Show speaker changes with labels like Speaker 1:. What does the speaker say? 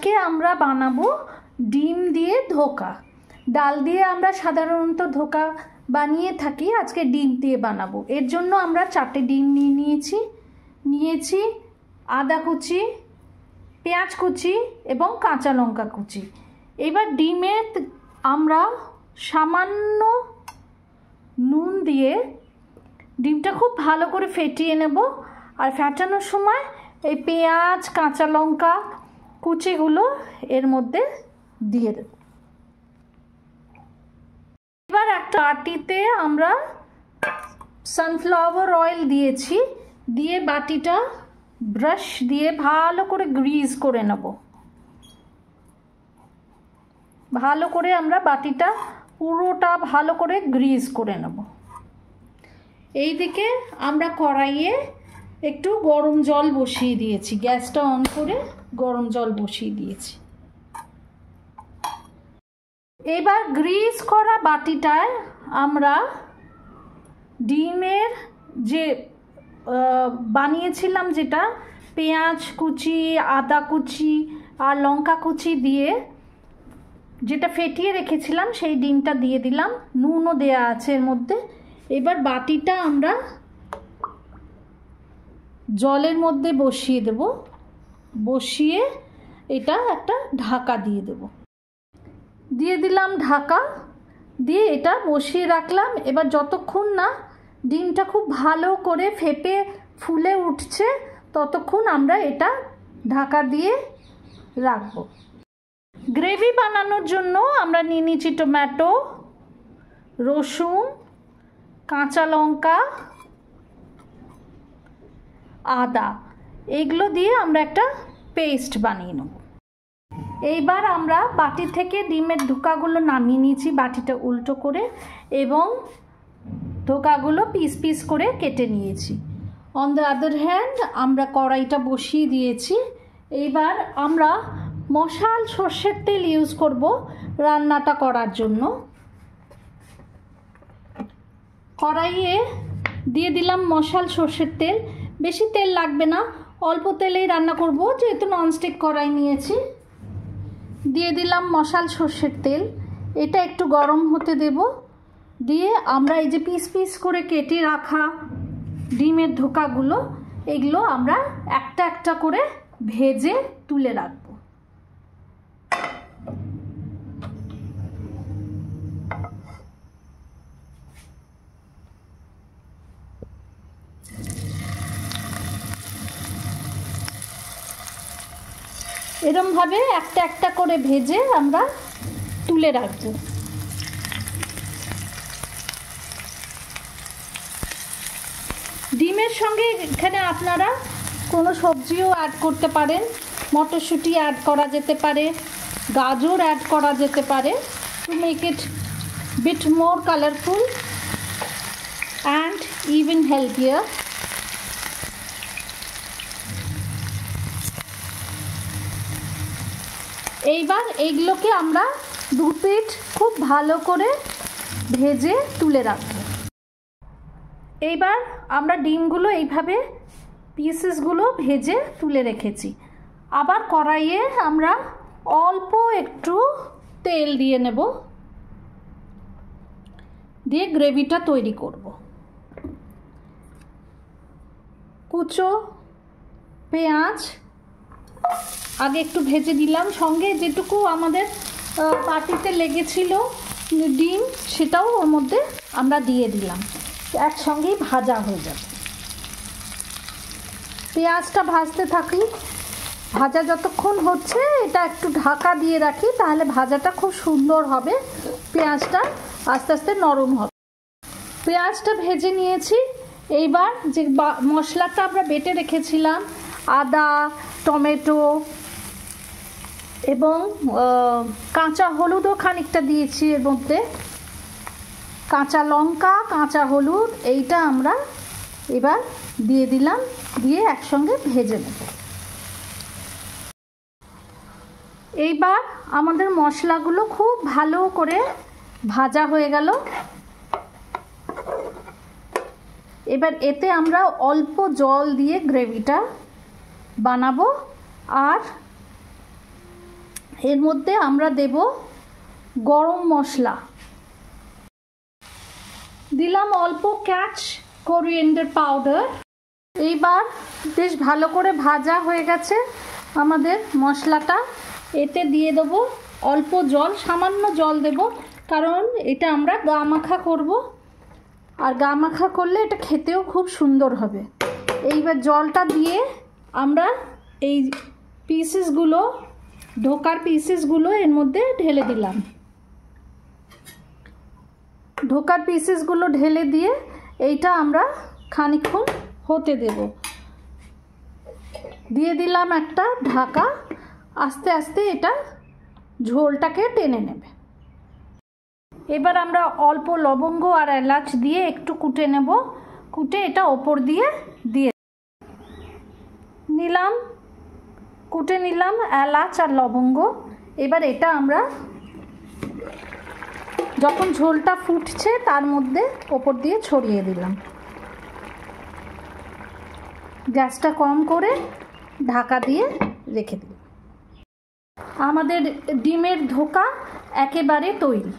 Speaker 1: আজকে আমরা বানাবো ডিম দিয়ে ধোকা। ডাল দিয়ে আমরা সাধারণত ধোকা বানিয়ে থাকি, আজকে ডিম দিয়ে বানাবো। এর জন্য আমরা 4টে ডিম নিয়েছি আদা কুচি, পেঁয়াজ কুচি এবং কাঁচা লঙ্কা কুচি। এবার ডিমে আমরা সামান্য নুন দিয়ে ডিমটা খুব ভালো করে ফেটিয়ে নেব। আর ফেটানোর সময় এই পেঁয়াজ কাঁচা লঙ্কা কুচিগুলো এর মধ্যে দিয়ে দেব। এবার একটা বাটিতে আমরা সানফ্লাওয়ার অয়েল দিয়েছি, দিয়ে বাটিটা ব্রাশ দিয়ে ভালো করে গ্রিজ করে নেব। ভালো করে আমরা বাটিটা পুরোটা ভালো করে গ্রিজ করে নেব। এইদিকে আমরা কড়াইয়ে একটু গরম জল বসিয়ে দিয়েছি, গ্যাসটা অন করে গরম জল বসিয়ে দিয়েছি। এবার গ্রিজ করা বাটিটায় আমরা ডিমের যে বানিয়েছিলাম, যেটা পেঁয়াজ কুচি, আদা কুচি আর লঙ্কা কুচি দিয়ে যেটা ফেটিয়ে রেখেছিলাম, সেই ডিমটা দিয়ে দিলাম। নুনও দেয়া আছে এর মধ্যে। এবার বাটিটা আমরা জলের মধ্যে বসিয়ে দেব, বসিয়ে এটা একটা ঢাকা দিয়ে দেব। দিয়ে দিলাম ঢাকা, দিয়ে এটা বসিয়ে রাখলাম। এবার যতক্ষণ না ডিমটা খুব ভালো করে ফেপে ফুলে উঠছে ততক্ষণ আমরা এটা ঢাকা দিয়ে রাখবো। গ্রেভি বানানোর জন্য আমরা নিয়ে নিয়েছি টমেটো, রসুন, কাঁচা লঙ্কা, আদা, এগুলো দিয়ে আমরা একটা পেস্ট বানিয়ে নেব। এইবার আমরা বাটি থেকে ডিমের ধোকাগুলো নামিয়ে নিয়েছি বাটিটা উল্টো করে, এবং ধোকাগুলো পিস পিস করে কেটে নিয়েছি। অন দ্য আদার হ্যান্ড আমরা কড়াইটা বসিয়ে দিয়েছি। এইবার আমরা মশাল সর্ষের তেল ইউজ করব রান্নাটা করার জন্য। কড়াইয়ে দিয়ে দিলাম মশাল সর্ষের তেল। বেশি তেল লাগবে না, অল্প তেলেই রান্না করব, যেহেতু ননস্টিক কড়াই নিয়েছি। দিয়ে দিলাম মশাল সর্ষের তেল, এটা একটু গরম হতে দেব। দিয়ে আমরা এই যে পিস পিস করে কেটে রাখা ডিমের ধোকাগুলো, এগুলো আমরা একটা একটা করে ভেজে তুলে রাখবো। এরমভাবে একটা একটা করে ভেজে আমরা তুলে রাখবো। ডিমের সঙ্গে এখানে আপনারা কোনো সবজিও অ্যাড করতে পারেন, মটরশুঁটি অ্যাড করা যেতে পারে, গাজর অ্যাড করা যেতে পারে, to make it bit more colourful and even healthier. এইবার এইগুলোকে আমরা দু পিঠ খুব ভালো করে ভেজে তুলে রাখবো। এইবার আমরা ডিমগুলো এইভাবে পিসেসগুলো ভেজে তুলে রেখেছি। আবার কড়াইয়ে আমরা অল্প একটু তেল দিয়ে নেব, দিয়ে গ্রেভিটা তৈরি করব। কুচো পেঁয়াজ আগে একটু ভেজে দিলাম, সঙ্গে যেটুকু আমাদের পাটিতে লেগেছিল ডিম সেটাও ওর মধ্যে আমরা দিয়ে দিলাম, একসঙ্গেই ভাজা হয়ে যাবে। পেঁয়াজটা ভাজতে থাকি, ভাজা যতক্ষণ হচ্ছে এটা একটু ঢাকা দিয়ে রাখি, তাহলে ভাজাটা খুব সুন্দর হবে, পেঁয়াজটা আস্তে আস্তে নরম হবে। পেঁয়াজটা ভেজে নিয়েছি। এইবার যে মশলাটা আমরা বেটে রেখেছিলাম, আদা, টমেটো এবং কাঁচা হলুদও খানিকটা দিয়েছি এর মধ্যে, কাঁচা লঙ্কা, কাঁচা হলুদ, এইটা আমরা এবার দিয়ে দিলাম, দিয়ে একসঙ্গে ভেজে নেব। এইবার আমাদের মশলাগুলো খুব ভালো করে ভাজা হয়ে গেল। এবার এতে আমরা অল্প জল দিয়ে গ্রেভিটা বানাবো, আর এর মধ্যে আমরা দেব গরম মশলা, দিলাম অল্প ক্যাচ কোরিয়েন্ডার পাউডার। এইবার বেশ ভালো করে ভাজা হয়ে গেছে আমাদের মশলাটা। এতে দিয়ে দেবো অল্প জল, সামান্য জল দেব, কারণ এটা আমরা গা মাখা করব, আর গা মাখা করলে এটা খেতেও খুব সুন্দর হবে। এইবার জলটা দিয়ে আমরা এই পিসেসগুলো, ধোকার পিসেসগুলো এর মধ্যে ঢেলে দিলাম। ধোকার পিসেসগুলো ঢেলে দিয়ে এইটা আমরা খানিকক্ষণ হতে দেব। দিয়ে দিলাম একটা ঢাকা, আস্তে আস্তে এটা ঝোলটাকে টেনে নেবে। এবার আমরা অল্প লবঙ্গ আর এলাচ দিয়ে একটু কুটে নেব, কুটে এটা ওপর দিয়ে নিলাম, কুটে নিলাম এলাচ আর লবঙ্গ। এবার এটা আমরা যখন ঝোলটা ফুটছে তার মধ্যে ওপর দিয়ে ছড়িয়ে দিলাম। গ্যাসটা কম করে ঢাকা দিয়ে রেখে দিলাম। আমাদের ডিমের ধোকা একেবারে তৈরি।